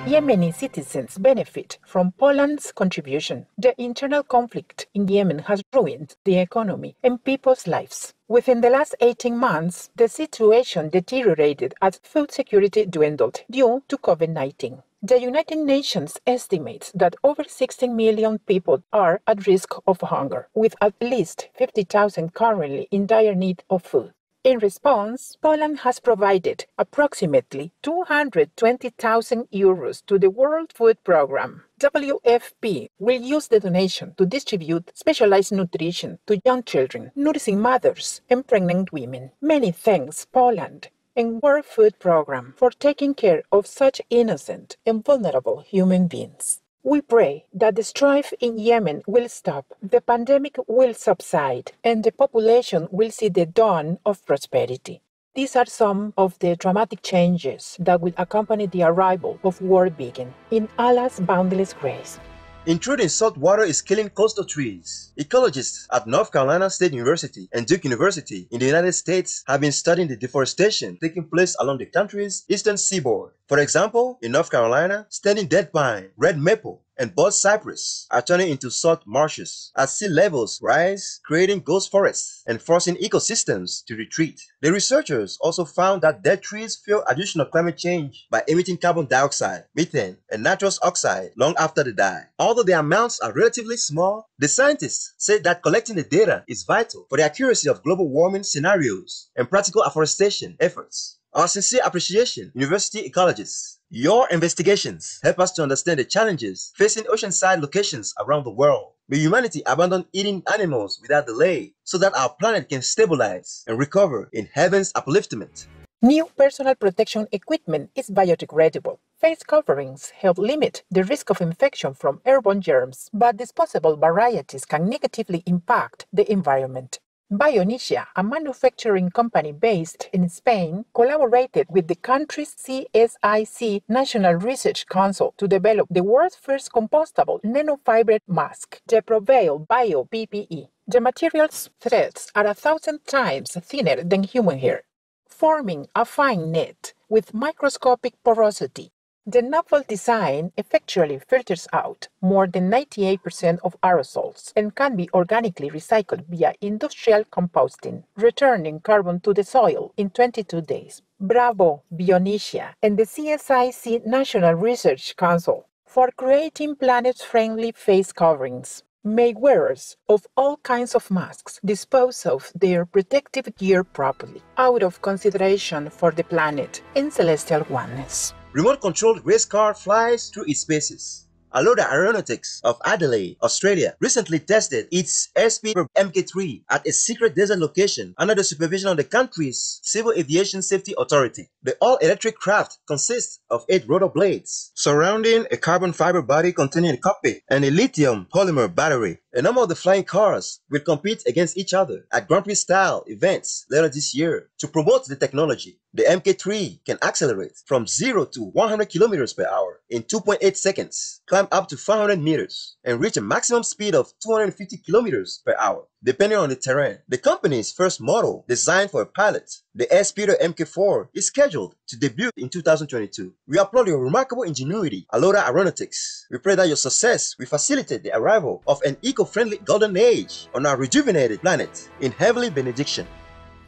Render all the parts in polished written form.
Yemeni citizens benefit from Poland's contribution. The internal conflict in Yemen has ruined the economy and people's lives. Within the last 18 months, the situation deteriorated as food security dwindled due to COVID-19. The United Nations estimates that over 16 million people are at risk of hunger, with at least 50,000 currently in dire need of food. In response, Poland has provided approximately 220,000 euros to the World Food Programme. WFP will use the donation to distribute specialized nutrition to young children, nursing mothers, and pregnant women. Many thanks Poland and World Food Programme for taking care of such innocent and vulnerable human beings. We pray that the strife in Yemen will stop, the pandemic will subside, and the population will see the dawn of prosperity. These are some of the dramatic changes that will accompany the arrival of World Vegan in Allah's boundless grace. Intruding salt water is killing coastal trees. Ecologists at North Carolina State University and Duke University in the United States have been studying the deforestation taking place along the country's eastern seaboard. For example, in North Carolina, standing dead pine, red maple, and bald cypress are turning into salt marshes as sea levels rise, creating ghost forests and forcing ecosystems to retreat. The researchers also found that dead trees fuel additional climate change by emitting carbon dioxide, methane, and nitrous oxide long after they die. Although the amounts are relatively small, the scientists say that collecting the data is vital for the accuracy of global warming scenarios and practical afforestation efforts. Our sincere appreciation, university ecologists. Your investigations help us to understand the challenges facing oceanside locations around the world. May humanity abandon eating animals without delay so that our planet can stabilize and recover in heaven's upliftment. New personal protection equipment is biodegradable. Face coverings help limit the risk of infection from airborne germs, but disposable varieties can negatively impact the environment. Bionesia, a manufacturing company based in Spain, collaborated with the country's CSIC National Research Council to develop the world's first compostable nanofiber mask, the Prevail Bio PPE. The material's threads are 1,000 times thinner than human hair, forming a fine net with microscopic porosity. The novel design effectually filters out more than 98% of aerosols and can be organically recycled via industrial composting, returning carbon to the soil in 22 days. Bravo, Bionesia and the CSIC National Research Council for creating planet-friendly face coverings. May wearers of all kinds of masks dispose of their protective gear properly, out of consideration for the planet and celestial oneness. Remote-controlled race car flies through its spaces. Aloda Aeronautics of Adelaide, Australia, recently tested its airspeed Mk3 at a secret desert location under the supervision of the country's Civil Aviation Safety Authority. The all-electric craft consists of 8 rotor blades surrounding a carbon fiber body containing a cockpit and a lithium polymer battery. A number of the flying cars will compete against each other at Grand Prix-style events later this year. To promote the technology, the Mk3 can accelerate from 0 to 100 kilometers per hour in 2.8 seconds, climb up to 500 meters, and reach a maximum speed of 250 kilometers per hour, depending on the terrain. The company's first model, designed for a pilot, the Airspeeder Mk4, is scheduled to debut in 2022. We applaud your remarkable ingenuity, Aloda Aeronautics. We pray that your success will facilitate the arrival of an eco-friendly golden age on our rejuvenated planet in heavenly benediction.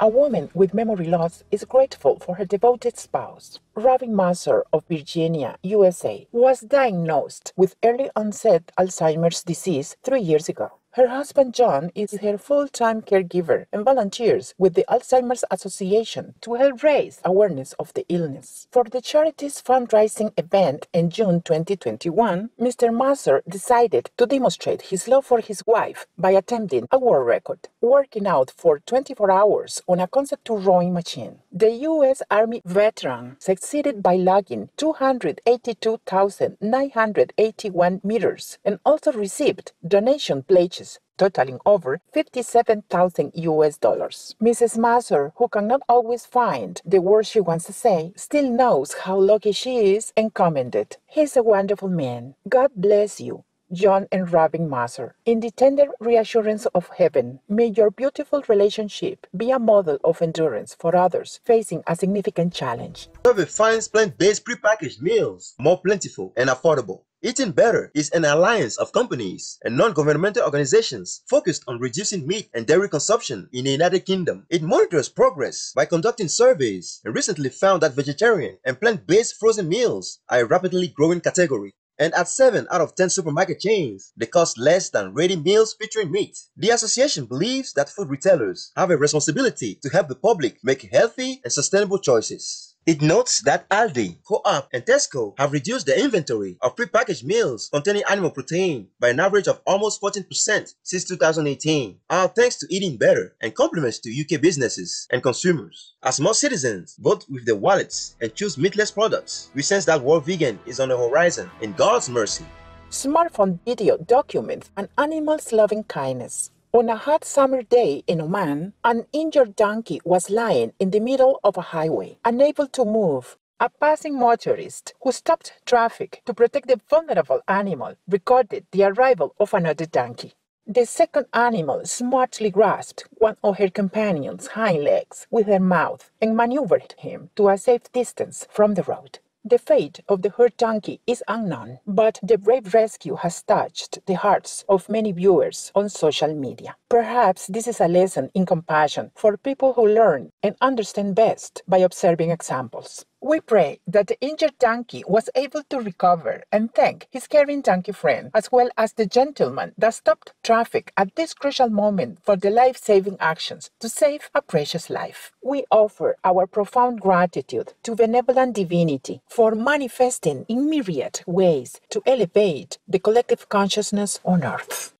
A woman with memory loss is grateful for her devoted spouse. Robin Masser of Virginia, USA, was diagnosed with early-onset Alzheimer's disease 3 years ago. Her husband John is her full-time caregiver and volunteers with the Alzheimer's Association to help raise awareness of the illness. For the charity's fundraising event in June 2021, Mr. Masser decided to demonstrate his love for his wife by attempting a world record, working out for 24 hours on a Concept2 rowing machine. The U.S. Army veteran succeeded by logging 282,981 meters and also received donation pledges totaling over $57,000 US. Mrs. Masser, who cannot always find the words she wants to say, still knows how lucky she is and commented, "He's a wonderful man. God bless you. John and Robin Maser. In the tender reassurance of heaven, may your beautiful relationship be a model of endurance for others facing a significant challenge. Survey finds plant-based prepackaged meals more plentiful and affordable. Eating Better is an alliance of companies and non-governmental organizations focused on reducing meat and dairy consumption in the United Kingdom. It monitors progress by conducting surveys and recently found that vegetarian and plant-based frozen meals are a rapidly growing category. And at 7 out of 10 supermarket chains, they cost less than ready meals featuring meat. The association believes that food retailers have a responsibility to help the public make healthy and sustainable choices. It notes that Aldi, Co-op, and Tesco have reduced their inventory of prepackaged meals containing animal protein by an average of almost 14% since 2018, all thanks to Eating Better and compliments to UK businesses and consumers. As more citizens vote with their wallets and choose meatless products, we sense that World Vegan is on the horizon in God's mercy. Smartphone video documents an animal's loving kindness. On a hot summer day in Oman, an injured donkey was lying in the middle of a highway, unable to move. A passing motorist who stopped traffic to protect the vulnerable animal recorded the arrival of another donkey. The second animal smartly grasped one of her companion's hind legs with her mouth and maneuvered him to a safe distance from the road. The fate of the hurt donkey is unknown, but the brave rescue has touched the hearts of many viewers on social media. Perhaps this is a lesson in compassion for people who learn and understand best by observing examples. We pray that the injured donkey was able to recover and thank his caring donkey friend, as well as the gentleman that stopped traffic at this crucial moment for the life-saving actions to save a precious life. We offer our profound gratitude to benevolent divinity for manifesting in myriad ways to elevate the collective consciousness on earth.